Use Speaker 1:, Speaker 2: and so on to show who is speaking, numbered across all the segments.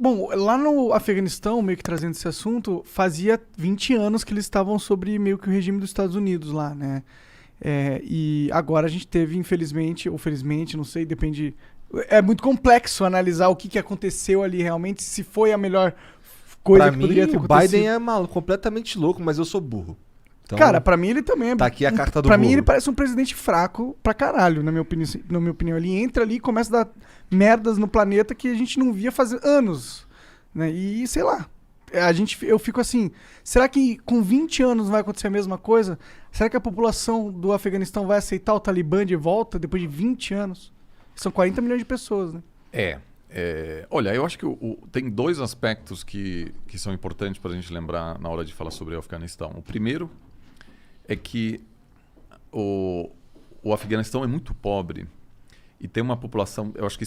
Speaker 1: Bom, lá no Afeganistão, meio que trazendo esse assunto, fazia 20 anos que eles estavam sobre meio que o regime dos Estados Unidos lá, né? E agora a gente teve, infelizmente, ou felizmente, não sei, depende. É muito complexo analisar o que, que aconteceu ali realmente, se foi a melhor coisa
Speaker 2: Pra
Speaker 1: que
Speaker 2: mim,
Speaker 1: poderia ter
Speaker 2: o Biden
Speaker 1: acontecido.
Speaker 2: é completamente louco, mas eu sou burro.
Speaker 1: Cara,
Speaker 2: Então,
Speaker 1: pra mim ele também é.
Speaker 2: tá aqui a carta do
Speaker 1: Pra mim ele
Speaker 2: burro.
Speaker 1: parece um presidente fraco pra caralho, na minha opinião. Na minha opinião. Ele entra ali e começa a dar merdas no planeta que a gente não via fazer anos. Né? E sei lá. Eu fico assim, será que com 20 anos vai acontecer a mesma coisa? Será que a população do Afeganistão vai aceitar o Talibã de volta depois de 20 anos? São 40 milhões de pessoas, né?
Speaker 3: Olha, eu acho que tem dois aspectos que são importantes para a gente lembrar na hora de falar sobre o Afeganistão. O primeiro é que o Afeganistão é muito pobre e tem uma população, eu acho que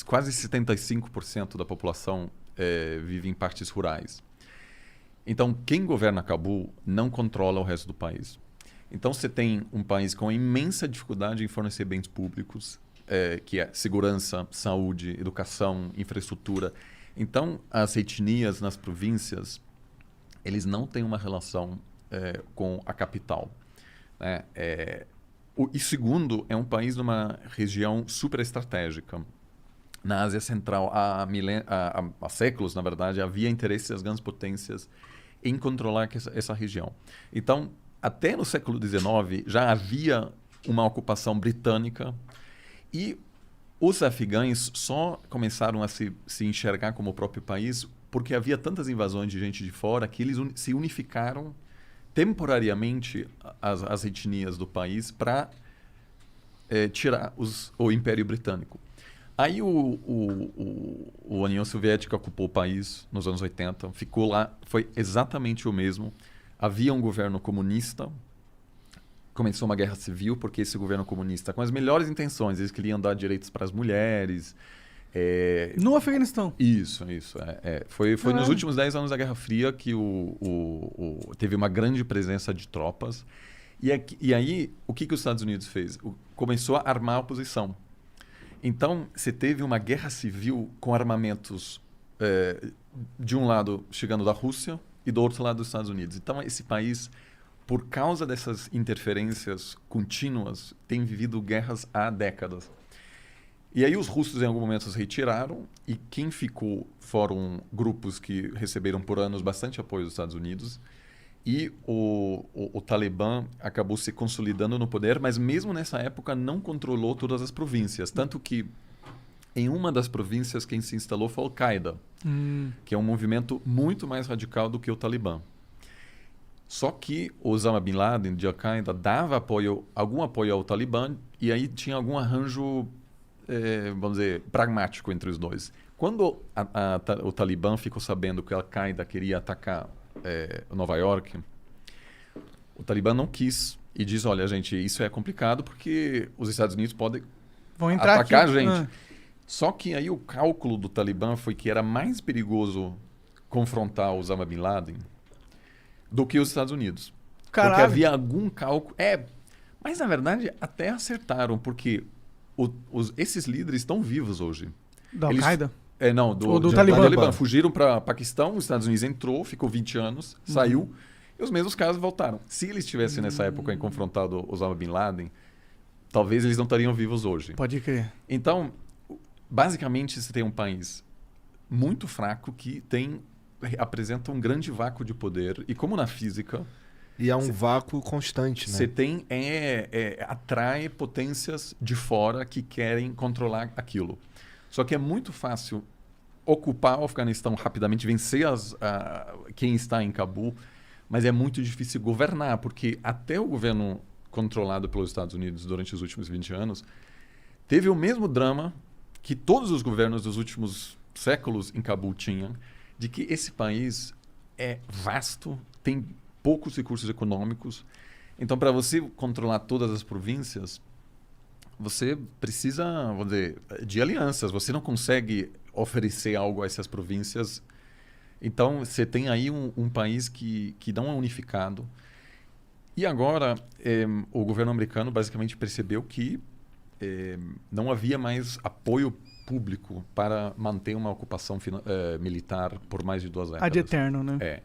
Speaker 3: quase 75% da população vive em partes rurais. Então, quem governa Cabul não controla o resto do país. Então, você tem um país com imensa dificuldade em fornecer bens públicos, que é segurança, saúde, educação, infraestrutura. Então, as etnias nas províncias, eles não têm uma relação com a capital. Né? E segundo, é um país numa região super estratégica. Na Ásia Central, há séculos, na verdade, havia interesse das grandes potências em controlar essa região. Então, até no século XIX, já havia uma ocupação britânica e os afegães só começaram a se enxergar como o próprio país porque havia tantas invasões de gente de fora que eles se unificaram temporariamente as etnias do país para tirar o Império Britânico. Aí a União Soviética ocupou o país nos anos 80, ficou lá, foi exatamente o mesmo. Havia um governo comunista, começou uma guerra civil, porque esse governo comunista, com as melhores intenções, eles queriam dar direitos para as mulheres.
Speaker 1: No Afeganistão.
Speaker 3: Isso. Foi nos últimos 10 anos da Guerra Fria que teve uma grande presença de tropas. E aí, o que os Estados Unidos fez? Começou a armar a oposição. Então, você teve uma guerra civil com armamentos de um lado chegando da Rússia e do outro lado dos Estados Unidos. Então, esse país, por causa dessas interferências contínuas, tem vivido guerras há décadas. E aí os russos, em algum momento, se retiraram e quem ficou foram grupos que receberam por anos bastante apoio dos Estados Unidos. E o Talibã acabou se consolidando no poder, mas mesmo nessa época não controlou todas as províncias. Tanto que em uma das províncias quem se instalou foi a Al-Qaeda, que é um movimento muito mais radical do que o Talibã. Só que Osama Bin Laden, de Al-Qaeda, dava algum apoio ao Talibã e aí tinha algum arranjo, vamos dizer, pragmático entre os dois. Quando o Talibã ficou sabendo que a Al-Qaeda queria atacar Nova York, o Talibã não quis e diz, olha, gente, isso é complicado porque os Estados Unidos podem atacar a gente. Só que aí o cálculo do Talibã foi que era mais perigoso confrontar Osama Bin Laden do que os Estados Unidos.
Speaker 1: Caralho.
Speaker 3: Porque havia algum cálculo... mas na verdade até acertaram, porque esses líderes estão vivos hoje.
Speaker 1: Da Al-Qaeda?
Speaker 3: Não,
Speaker 1: do Talibã.
Speaker 3: Fugiram para Paquistão, os Estados Unidos entrou, ficou 20 anos, saiu, e os mesmos casos voltaram. Se eles tivessem nessa época confrontado Osama Bin Laden, talvez eles não estariam vivos hoje.
Speaker 1: Pode crer.
Speaker 3: Então, basicamente, você tem um país muito fraco que apresenta um grande vácuo de poder, e como na física...
Speaker 2: E é um vácuo constante, né?
Speaker 3: Você tem... atrai potências de fora que querem controlar aquilo. Só que é muito fácil ocupar o Afeganistão rapidamente, vencer quem está em Cabul, mas é muito difícil governar, porque até o governo controlado pelos Estados Unidos durante os últimos 20 anos teve o mesmo drama que todos os governos dos últimos séculos em Cabul tinham, de que esse país é vasto, tem poucos recursos econômicos. Então, para você controlar todas as províncias, você precisa, vamos dizer, de alianças. Você não consegue oferecer algo a essas províncias. Então, você tem aí um país que não é unificado. E agora, o governo americano basicamente percebeu que não havia mais apoio público para manter uma ocupação militar por mais de 2 décadas.
Speaker 1: Ad eterno, né?
Speaker 3: É.